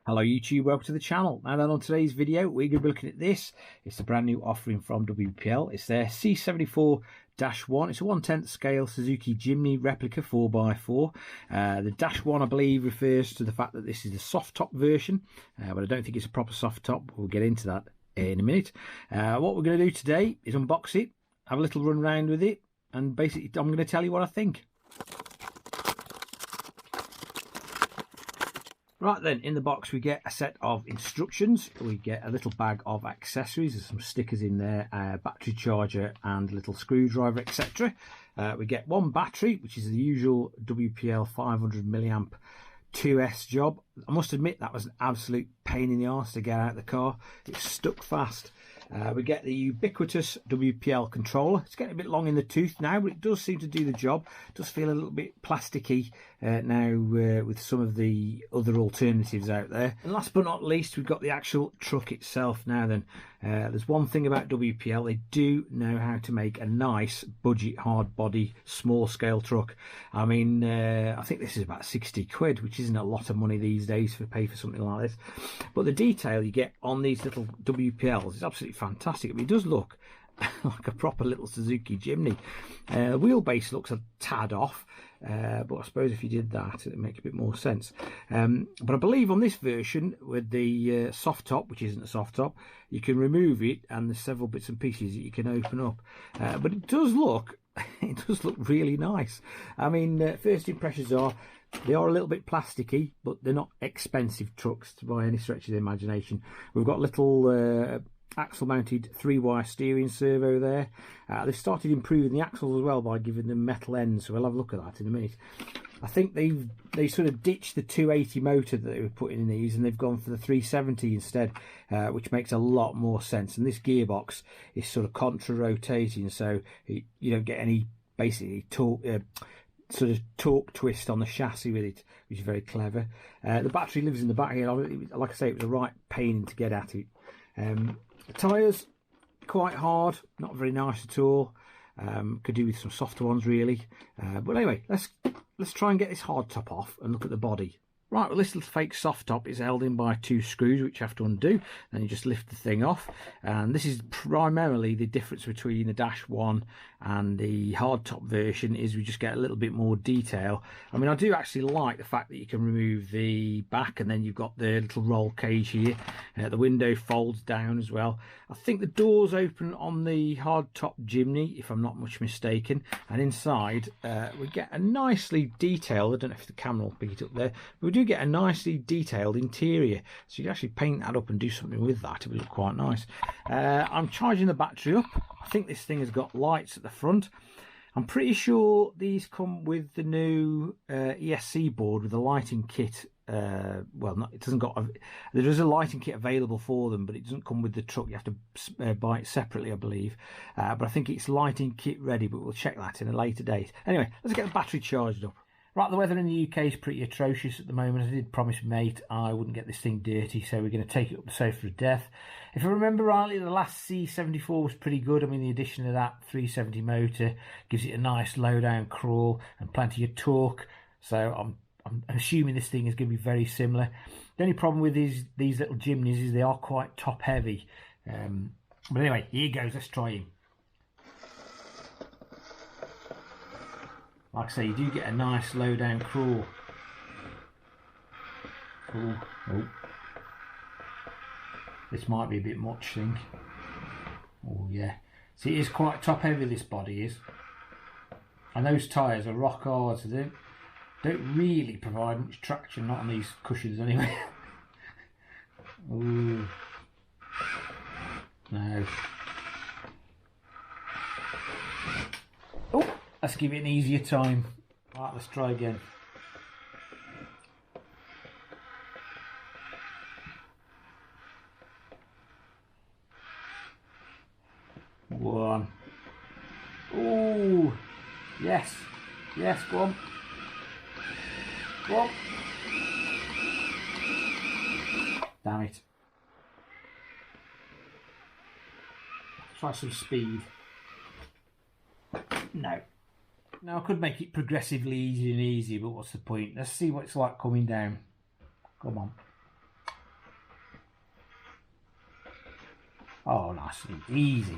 Hello YouTube, welcome to the channel. And then on today's video we're going to be looking at this. It's a brand new offering from WPL. It's their C74-1. It's a 1/10 scale Suzuki Jimny replica 4x4. The -1 I believe refers to the fact that this is the soft top version, but I don't think it's a proper soft top. We'll get into that in a minute. What we're going to do today is unbox it, have a little run around with it, and basically I'm going to tell you what I think. Right then, in the box we get a set of instructions, we get a little bag of accessories, there's some stickers in there, battery charger and a little screwdriver, etc. We get one battery, which is the usual WPL 500 milliamp 2S job. I must admit that was an absolute pain in the arse to get out of the car, it stuck fast. We get the ubiquitous WPL controller. It's getting a bit long in the tooth now, but it does seem to do the job. It does feel a little bit plasticky now with some of the other alternatives out there. And last but not least, we've got the actual truck itself. Now then, there's one thing about WPL, they do know how to make a nice budget hard body small scale truck. I mean, I think this is about 60 quid, which isn't a lot of money these days to pay for something like this. But the detail you get on these little WPLs is absolutely fantastic. I mean, it does look like a proper little Suzuki Jimny. Wheelbase looks a tad off, but I suppose if you did that it'd make a bit more sense. But I believe on this version with the soft top, which isn't a soft top, you can remove it and there's several bits and pieces that you can open up, but it does look really nice. I mean, first impressions are they are a little bit plasticky, but they're not expensive trucks by any stretch of the imagination. We've got little axle mounted 3-wire steering servo there. They've started improving the axles as well by giving them metal ends, so we'll have a look at that in a minute. I think they sort of ditched the 280 motor that they were putting in these and they've gone for the 370 instead, which makes a lot more sense. And this gearbox is sort of contra rotating, so you don't get any basically sort of torque twist on the chassis with it, which is very clever. The battery lives in the back here. Like I say, it was a right pain to get at it. The tyres, quite hard, not very nice at all. Could do with some softer ones really. But anyway, let's try and get this hard top off and look at the body. Right, well, this little fake soft top is held in by 2 screws, which you have to undo. Then you just lift the thing off. And this is primarily the difference between the -1 and the hard top version, is we just get a little bit more detail. I mean, I do actually like the fact that you can remove the back and then you've got the little roll cage here. The window folds down as well. I think the doors open on the hard top Jimny, if I'm not much mistaken. And inside, we get a nicely detailed, I don't know if the camera will pick it up there, but we do get a nicely detailed interior, so you can actually paint that up and do something with that. It would look quite nice. I'm charging the battery up. I think this thing has got lights at the front. I'm pretty sure these come with the new ESC board with a lighting kit. Well, it doesn't got there is a lighting kit available for them, but it doesn't come with the truck. You have to buy it separately, I believe. But I think it's lighting kit ready, but we'll check that in a later date. Anyway, let's get the battery charged up. Right, the weather in the UK is pretty atrocious at the moment. I did promise mate I wouldn't get this thing dirty, so we're going to take it up the sofa of death. If I remember rightly, the last C74 was pretty good. I mean, the addition of that 370 motor gives it a nice low down crawl and plenty of torque. So I'm assuming this thing is going to be very similar. The only problem with these little Jimnys is they are quite top heavy. But anyway, here goes. Let's try him. Like I say, you do get a nice low down crawl. Oh. This might be a bit much, I think. Oh yeah. See, it is quite top heavy, this body is. And those tyres are rock hard, so they don't really provide much traction, not on these cushions anyway. Ooh. No. Oh, let's give it an easier time. Right, let's try again. One. Ooh. Yes. Yes, go on. Go on. Damn it. Try some speed. No. Now I could make it progressively easier and easier, but what's the point? Let's see what it's like coming down. Come on. absolutely easy.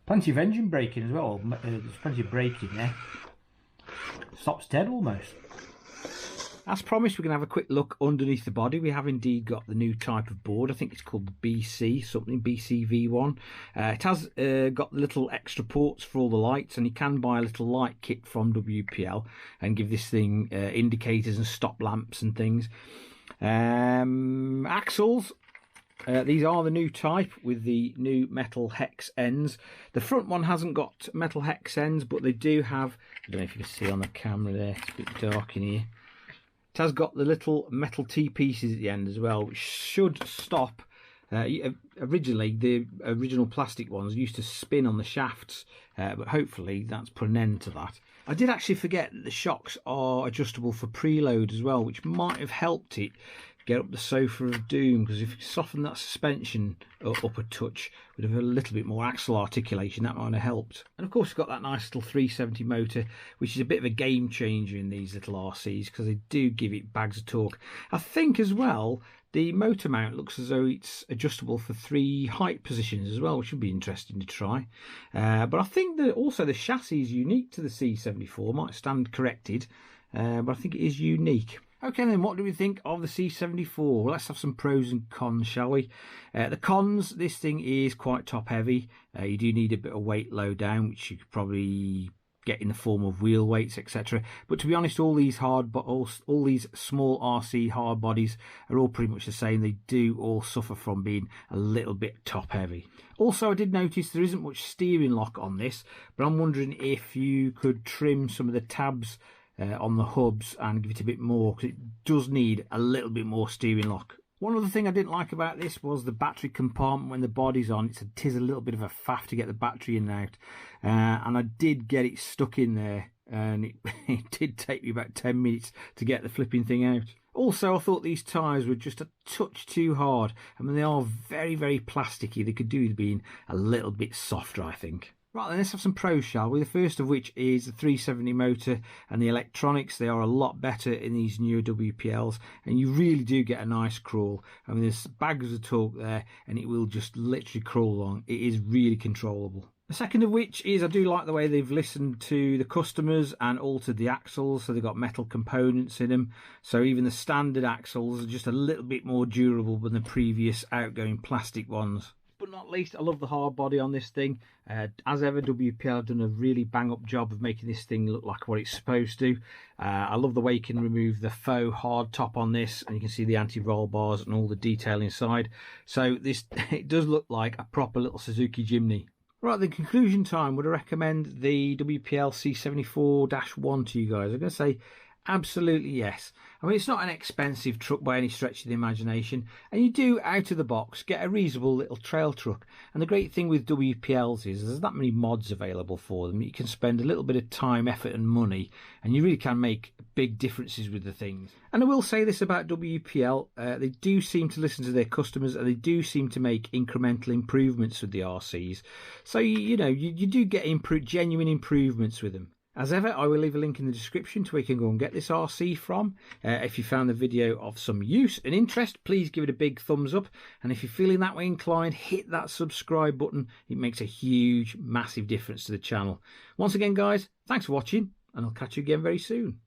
Plenty of engine braking as well. There's plenty of braking there. Stops dead almost. As promised, we're going to have a quick look underneath the body. We have indeed got the new type of board. I think it's called BC something, BCV1. It has got the little extra ports for all the lights, and you can buy a little light kit from WPL and give this thing indicators and stop lamps and things. Axles. These are the new type with the new metal hex ends. The front one hasn't got metal hex ends, but they do have, I don't know if you can see on the camera there, it's a bit dark in here. It has got the little metal T-pieces at the end as well, which should stop. Originally, the original plastic ones used to spin on the shafts, but hopefully that's put an end to that. I did actually forget that the shocks are adjustable for preload as well, which might have helped it get up the sofa of doom, because if you soften that suspension up a touch with a little bit more axle articulation, that might have helped. And of course you've got that nice little 370 motor, which is a bit of a game changer in these little RCs, because they do give it bags of torque. I think as well the motor mount looks as though it's adjustable for 3 height positions as well, which would be interesting to try. But I think that also the chassis is unique to the C74, might stand corrected, but I think it is unique. Okay then, what do we think of the C74? Well, let's have some pros and cons, shall we? The cons, this thing is quite top heavy. You do need a bit of weight low down, which you could probably get in the form of wheel weights, etc. But to be honest, all these all these small RC hard bodies are all pretty much the same. They do all suffer from being a little bit top heavy. Also, I did notice there isn't much steering lock on this, but I'm wondering if you could trim some of the tabs on the hubs and give it a bit more, because it does need a little bit more steering lock. One other thing I didn't like about this was the battery compartment when the body's on. It is a little bit of a faff to get the battery in and out, and I did get it stuck in there, and it did take me about 10 minutes to get the flipping thing out. Also, I thought these tyres were just a touch too hard. I mean, they are very, very plasticky. They could do with being a little bit softer, I think. Right then, let's have some pros, shall we? The first of which is the 370 motor and the electronics. They are a lot better in these newer WPLs, and you really do get a nice crawl. I mean, there's bags of torque there, and it will just literally crawl along. It is really controllable. The second of which is I do like the way they've listened to the customers and altered the axles, so they've got metal components in them. So even the standard axles are just a little bit more durable than the previous outgoing plastic ones. But not least, I love the hard body on this thing. As ever, WPL have done a really bang-up job of making this thing look like what it's supposed to. I love the way you can remove the faux hard top on this, and you can see the anti-roll bars and all the detail inside. So this it does look like a proper little Suzuki Jimny. Right, the conclusion time. Would I recommend the WPL C74-1 to you guys? I'm going to say absolutely yes. I mean, it's not an expensive truck by any stretch of the imagination, and you do, out of the box, get a reasonable little trail truck. And the great thing with WPLs is there's that many mods available for them. You can spend a little bit of time, effort and money, and you really can make big differences with the things. And I will say this about WPL, they do seem to listen to their customers, and they do seem to make incremental improvements with the RCs. So, you do get genuine improvements with them. As ever, I will leave a link in the description to where you can go and get this RC from. If you found the video of some use and interest, please give it a big thumbs up. And if you're feeling that way inclined, hit that subscribe button. It makes a huge, massive difference to the channel. Once again, guys, thanks for watching, and I'll catch you again very soon.